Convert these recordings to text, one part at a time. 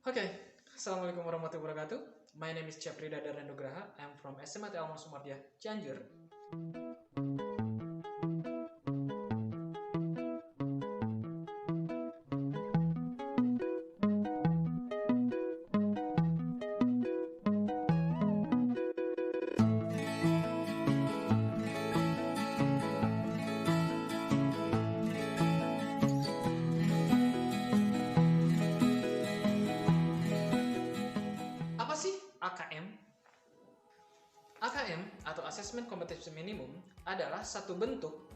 Assalamualaikum warahmatullahi wabarakatuh. My name is Chaprida Darandugraha. I'm from SMA Al Sumardia, Cianjur. Apa sih AKM? AKM atau Assessment Competency Minimum adalah satu bentuk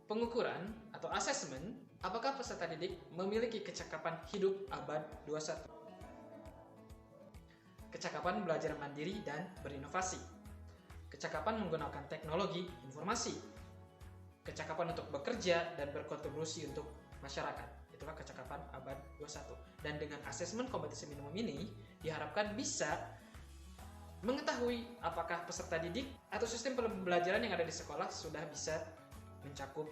pengukuran atau asesmen apakah peserta didik memiliki kecakapan hidup abad 21. Kecakapan belajar mandiri dan berinovasi. Kecakapan menggunakan teknologi informasi. Kecakapan untuk bekerja dan berkontribusi untuk masyarakat. Itulah kecakapan abad 21. Dan dengan asesmen kompetensi minimum ini diharapkan bisa mengetahui apakah peserta didik atau sistem pembelajaran yang ada di sekolah sudah bisa mencakup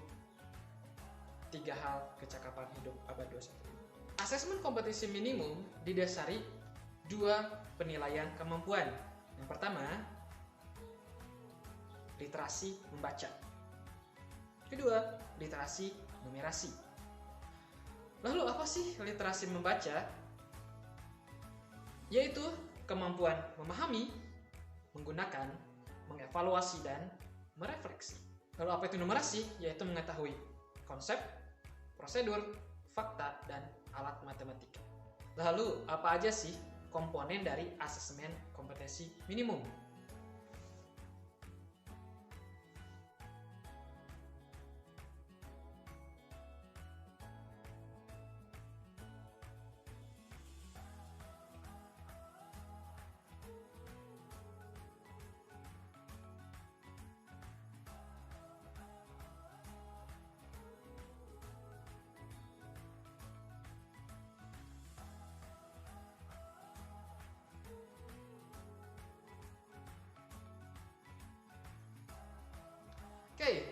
3 hal kecakapan hidup abad 21. Asesmen kompetensi minimum didasari 2 penilaian kemampuan. Yang pertama, literasi membaca. Kedua, literasi numerasi. Lalu apa sih literasi membaca? Yaitu kemampuan memahami, menggunakan, mengevaluasi, dan merefleksi. Lalu apa itu numerasi? Yaitu mengetahui konsep, prosedur, fakta, dan alat matematika. Lalu apa aja sih komponen dari asesmen kompetensi minimum?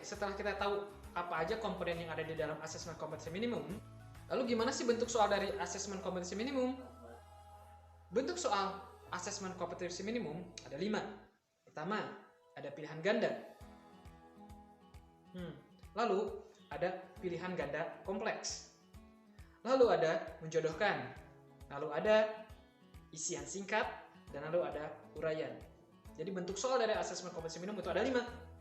Setelah kita tahu apa aja komponen yang ada di dalam asesmen kompetensi minimum, lalu gimana sih bentuk soal dari asesmen kompetensi minimum? Bentuk soal asesmen kompetensi minimum ada 5. Pertama, ada pilihan ganda. Lalu ada pilihan ganda kompleks. Lalu ada menjodohkan. Lalu ada isian singkat, dan lalu ada uraian. Jadi bentuk soal dari asesmen kompetensi minimum itu ada 5.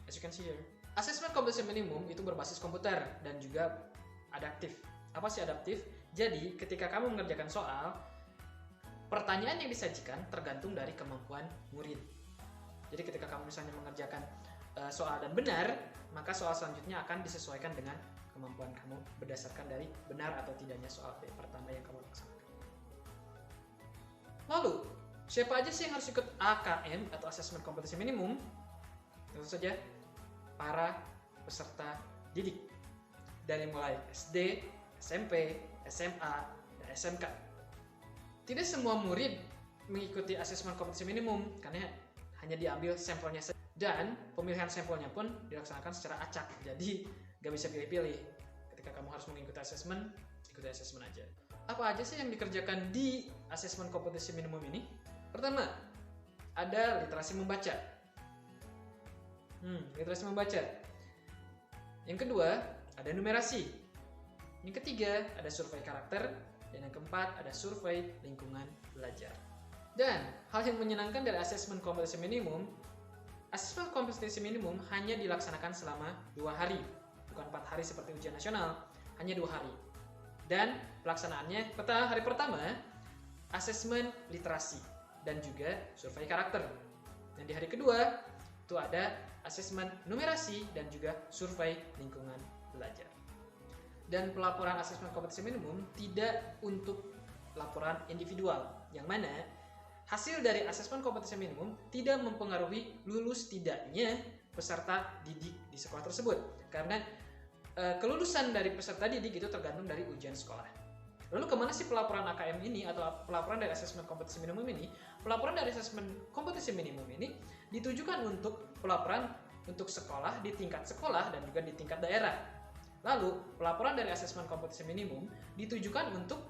As you can see here. Asesmen kompetensi minimum itu berbasis komputer dan juga adaptif. Apa sih adaptif? Jadi ketika kamu mengerjakan soal, pertanyaan yang disajikan tergantung dari kemampuan murid. Jadi ketika kamu misalnya mengerjakan soal dan benar, maka soal selanjutnya akan disesuaikan dengan kemampuan kamu berdasarkan dari benar atau tidaknya soal pertama yang kamu laksanakan. Lalu, siapa aja sih yang harus ikut AKM atau Asesmen Kompetensi Minimum? Tentu saja para peserta didik dari mulai SD, SMP, SMA, dan SMK. Tidak semua murid mengikuti asesmen kompetensi minimum karena hanya diambil sampelnya saja, dan pemilihan sampelnya pun dilaksanakan secara acak. Jadi gak bisa pilih-pilih. Ketika kamu harus mengikuti asesmen, ikuti asesmen aja. Apa aja sih yang dikerjakan di asesmen kompetensi minimum ini? Pertama, ada literasi membaca. Literasi membaca. Yang kedua, ada numerasi. Yang ketiga, ada survei karakter. Dan yang keempat, ada survei lingkungan belajar. Dan hal yang menyenangkan dari asesmen kompetensi minimum, asesmen kompetensi minimum hanya dilaksanakan selama 2 hari. Bukan 4 hari seperti ujian nasional, hanya 2 hari. Dan pelaksanaannya, hari pertama, asesmen literasi dan juga survei karakter. Dan di hari kedua, itu ada asesmen numerasi dan juga survei lingkungan belajar. Dan pelaporan asesmen kompetensi minimum tidak untuk laporan individual, yang mana hasil dari asesmen kompetensi minimum tidak mempengaruhi lulus tidaknya peserta didik di sekolah tersebut, karena kelulusan dari peserta didik itu tergantung dari ujian sekolah. Lalu kemana sih pelaporan AKM ini atau pelaporan dari asesmen kompetensi minimum ini? Pelaporan dari asesmen kompetensi minimum ini ditujukan untuk pelaporan untuk sekolah di tingkat sekolah dan juga di tingkat daerah. Lalu pelaporan dari asesmen kompetensi minimum ditujukan untuk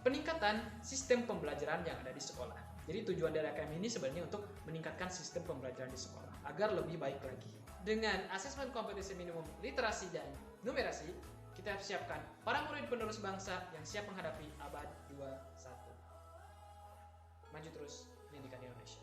peningkatan sistem pembelajaran yang ada di sekolah. Jadi tujuan dari AKM ini sebenarnya untuk meningkatkan sistem pembelajaran di sekolah agar lebih baik lagi. Dengan asesmen kompetensi minimum literasi dan numerasi, kita siapkan para murid penerus bangsa yang siap menghadapi abad 21. Maju terus, pendidikan Indonesia.